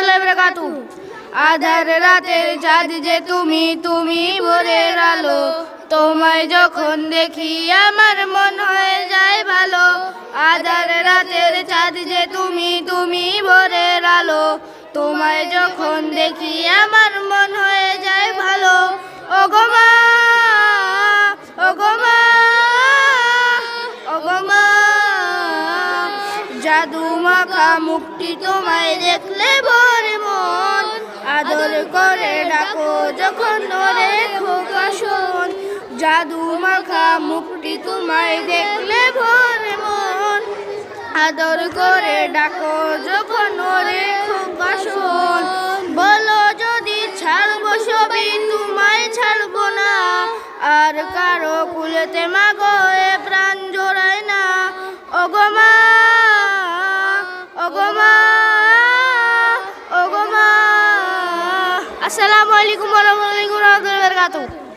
ওয়া বারাকাতুহু। আধার রাতের চাঁদ যে তুমি, তুমি ভোরের আলো, তোমায় যখন দেখি আমার মন হয়ে যায় ভালো। আধার রাতের চাঁদ যে তুমি, তুমি ভোরের আলো, তোমায় যখন দেখি আমার মন হয়ে যায় ভালো। ওগো মা, ওগো মা, ওগো মা, জাদু মাখা মুখটি তোমায় দেখলে ভরে মন, আদর করে ডাকো যখন ওরে খোকা শোন। জাদু মাখা মুখটি তোমায় দেখলে ভরে মন, আদর করে ডাকো যখন ওরে খোকা শোন। বলো যদি ছাড়বো সবই তোমায় ছাড়বো না, আর কারো কুলেতে মাগো এ প্রাণ জোড়ায় না। ওগো মা, ওগো মা, ওগো মা। আসসালামু আলাইকুম ওয়া রাহমাতুল্লাহি ওয়া বারাকাতুহু।